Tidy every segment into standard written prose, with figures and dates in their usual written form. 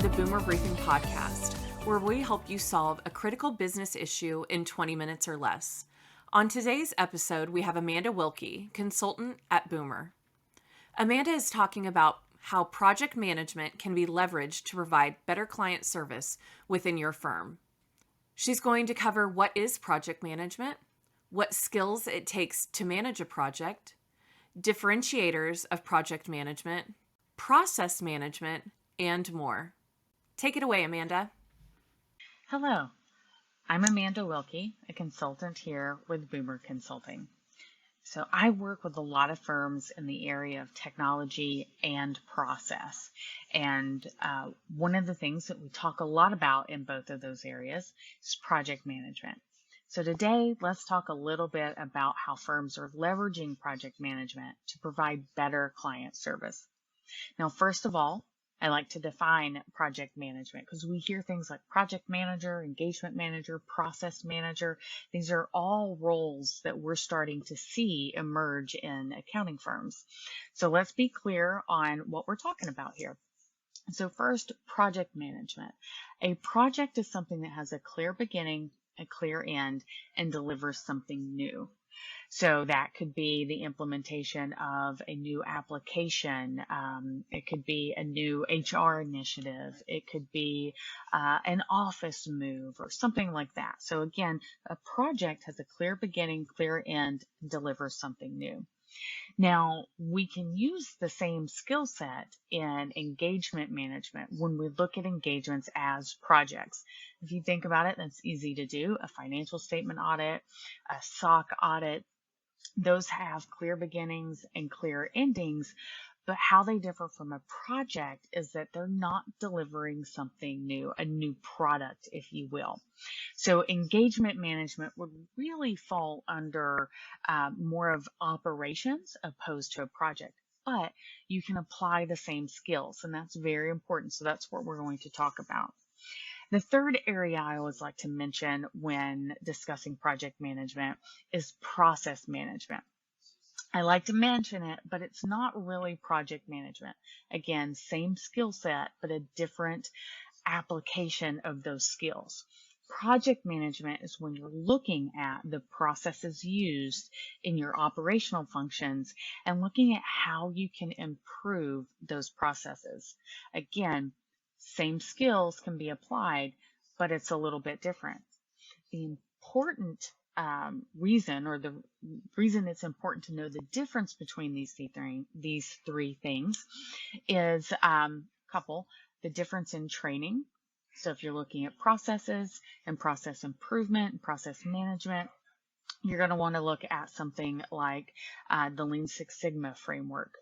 the Boomer Briefing Podcast, where we help you solve a critical business issue in 20 minutes or less. On today's episode, we have Amanda Wilkie, consultant at Boomer. Amanda is talking about how project management can be leveraged to provide better client service within your firm. She's going to cover what is project management, what skills it takes to manage a project, differentiators of project management, process management, and more. Take it away, Amanda. Hello, I'm Amanda Wilkie, a consultant here with Boomer Consulting. So I work with a lot of firms in the area of technology and process. And one of the things that we talk a lot about in both of those areas is project management. So today, let's talk a little bit about how firms are leveraging project management to provide better client service. Now, first of all, I like to define project management because we hear things like project manager, engagement manager, process manager. These are all roles that we're starting to see emerge in accounting firms. So let's be clear on what we're talking about here. So first, project management. A project is something that has a clear beginning, a clear end, and delivers something new. So that could be the implementation of a new application. It could be a new HR initiative. It could be an office move or something like that. So again, a project has a clear beginning, clear end, and delivers something new. Now, we can use the same skill set in engagement management when we look at engagements as projects. If you think about it, that's easy to do. A financial statement audit, a SOC audit, those have clear beginnings and clear endings, but how they differ from a project is that they're not delivering something new, a new product, if you will. So engagement management would really fall under more of operations opposed to a project, but you can apply the same skills, and that's very important. So that's what we're going to talk about. The third area I always like to mention when discussing project management is process management. I like to mention it, but it's not really project management. Again, same skill set, but a different application of those skills. Project management is when you're looking at the processes used in your operational functions and looking at how you can improve those processes. Again, same skills can be applied, but it's a little bit different. The important reason, or the reason it's important to know the difference between these three things is the difference in training. So if you're looking at processes and process improvement and process management, you're going to want to look at something like the Lean Six Sigma framework.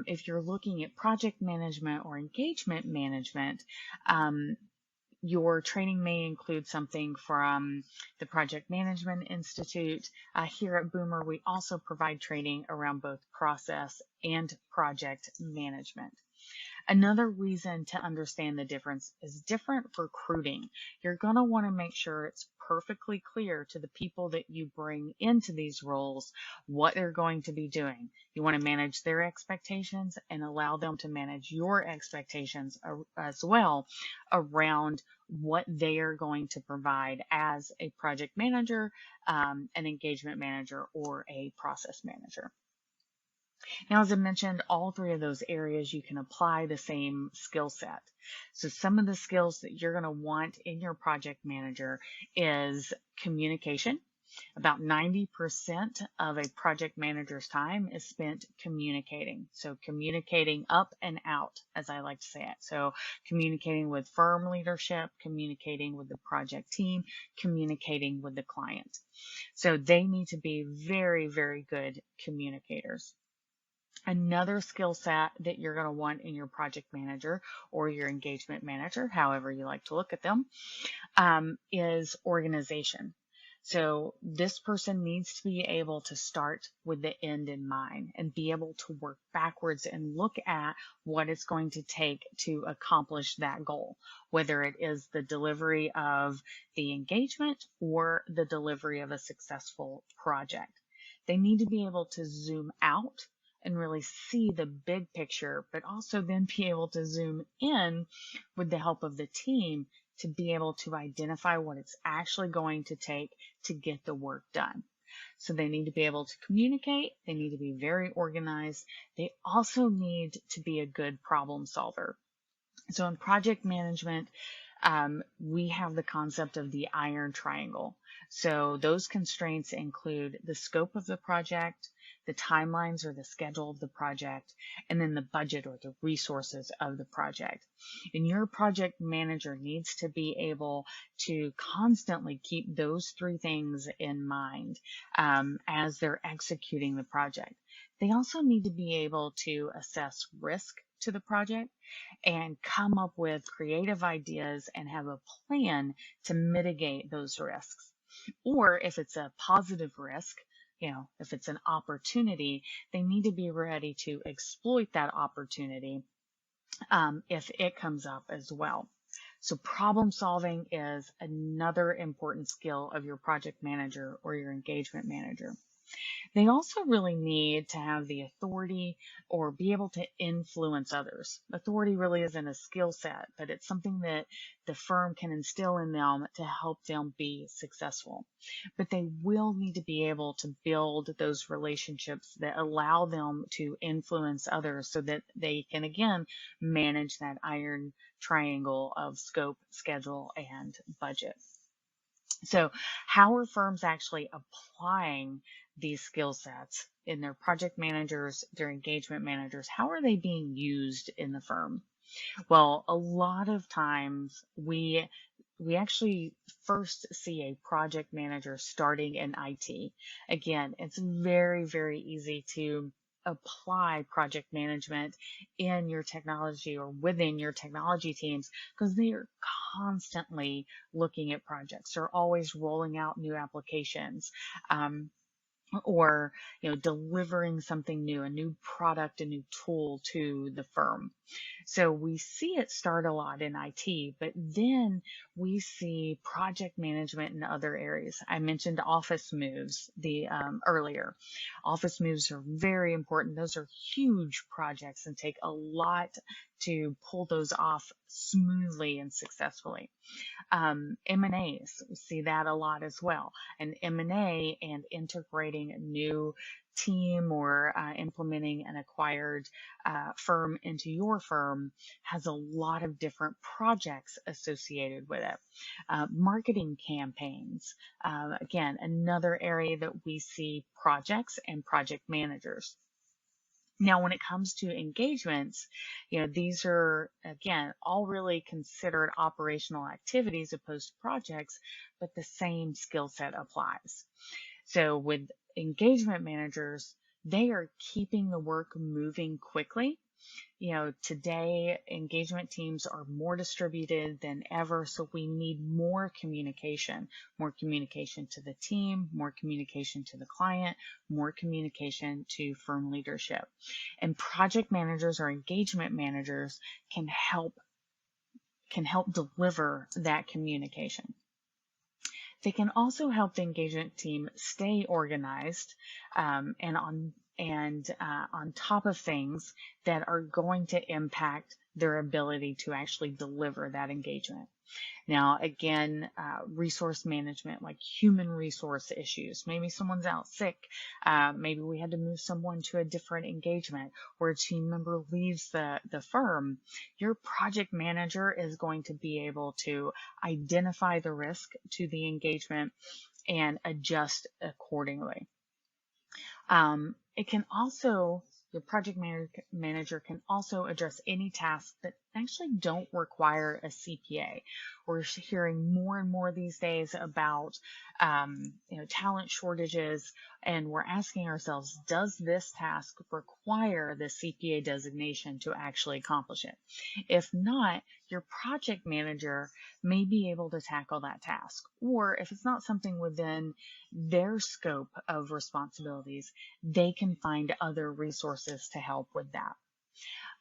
If you're looking at project management or engagement management, your training may include something from the Project Management Institute. Here at Boomer, we also provide training around both process and project management. Another reason to understand the difference is different recruiting. You're going to want to make sure it's perfectly clear to the people that you bring into these roles what they're going to be doing. You want to manage their expectations and allow them to manage your expectations as well around what they are going to provide as a project manager, an engagement manager, or a process manager. Now, as I mentioned, all three of those areas, you can apply the same skill set. So some of the skills that you're going to want in your project manager is communication. About 90% of a project manager's time is spent communicating. So communicating up and out, as I like to say it. So communicating with firm leadership, communicating with the project team, communicating with the client. So they need to be very, very good communicators. Another skill set that you're going to want in your project manager or your engagement manager, however you like to look at them, is organization. So this person needs to be able to start with the end in mind and be able to work backwards and look at what it's going to take to accomplish that goal, whether it is the delivery of the engagement or the delivery of a successful project. They need to be able to zoom out and really see the big picture, but also then be able to zoom in with the help of the team to be able to identify what it's actually going to take to get the work done. So they need to be able to communicate. They need to be very organized. They also need to be a good problem solver. So in project management, we have the concept of the iron triangle. So those constraints include the scope of the project, the timelines or the schedule of the project, and then the budget or the resources of the project. And your project manager needs to be able to constantly keep those three things in mind as they're executing the project. They also need to be able to assess risk to the project and come up with creative ideas and have a plan to mitigate those risks. Or if it's a positive risk, if it's an opportunity, they need to be ready to exploit that opportunity if it comes up as well. So problem solving is another important skill of your project manager or your engagement manager. They also really need to have the authority or be able to influence others. Authority really isn't a skill set, but it's something that the firm can instill in them to help them be successful. But they will need to be able to build those relationships that allow them to influence others so that they can, again, manage that iron triangle of scope, schedule, and budget. So how are firms actually applying these skill sets in their project managers, their engagement managers? How are they being used in the firm? Well, a lot of times we actually first see a project manager starting in IT. Again, it's very, very easy to apply project management in your technology or within your technology teams because they are constantly looking at projects. They're always rolling out new applications. Or delivering something new, a new product, a new tool to the firm. So we see it start a lot in IT, but then we see project management in other areas. I mentioned office moves earlier. Office moves are very important. Those are huge projects and take a lot to pull those off smoothly and successfully. M&As, we see that a lot as well. And M&A and integrating a new team or implementing an acquired firm into your firm has a lot of different projects associated with it. Marketing campaigns, again, another area that we see projects and project managers. Now, when it comes to engagements, these are, again, all really considered operational activities opposed to projects, but the same skill set applies. So with engagement managers, they are keeping the work moving quickly. Today engagement teams are more distributed than ever, so we need more communication to the team, more communication to the client, more communication to firm leadership. And project managers or engagement managers can help deliver that communication. They can also help the engagement team stay organized and on top of things that are going to impact their ability to actually deliver that engagement. Now, again, resource management, like human resource issues. Maybe someone's out sick. Maybe we had to move someone to a different engagement, or a team member leaves the firm. Your project manager is going to be able to identify the risk to the engagement and adjust accordingly. Your project manager can also address any tasks that actually don't require a CPA. We're hearing more and more these days about talent shortages, and we're asking ourselves, does this task require the CPA designation to actually accomplish it? If not, your project manager may be able to tackle that task. Or if it's not something within their scope of responsibilities, they can find other resources to help with that.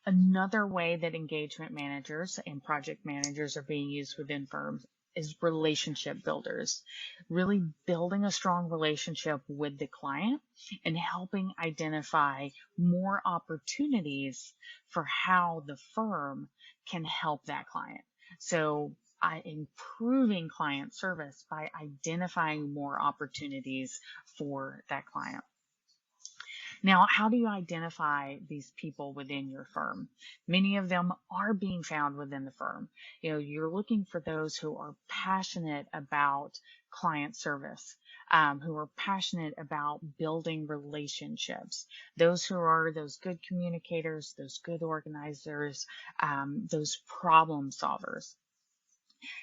Another way that engagement managers and project managers are being used within firms is relationship builders, really building a strong relationship with the client and helping identify more opportunities for how the firm can help that client. So improving client service by identifying more opportunities for that client. Now, how do you identify these people within your firm? Many of them are being found within the firm. You're looking for those who are passionate about client service, who are passionate about building relationships, those who are those good communicators, those good organizers, those problem solvers.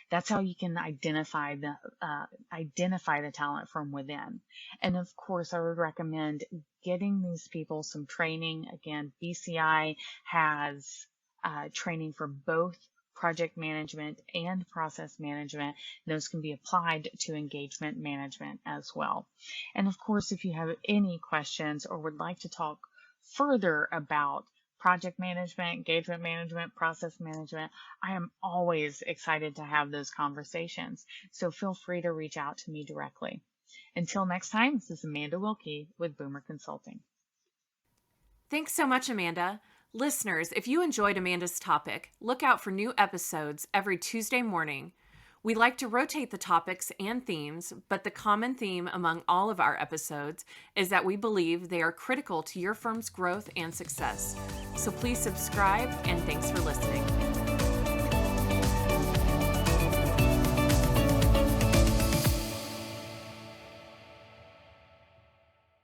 That's how you can identify the talent from within. And of course, I would recommend getting these people some training. Again, BCI has training for both project management and process management. Those can be applied to engagement management as well. And of course, if you have any questions or would like to talk further about project management, engagement management, process management, I am always excited to have those conversations. So feel free to reach out to me directly. Until next time, this is Amanda Wilkie with Boomer Consulting. Thanks so much, Amanda. Listeners, if you enjoyed Amanda's topic, look out for new episodes every Tuesday morning. We like to rotate the topics and themes, but the common theme among all of our episodes is that we believe they are critical to your firm's growth and success. So please subscribe, and thanks for listening.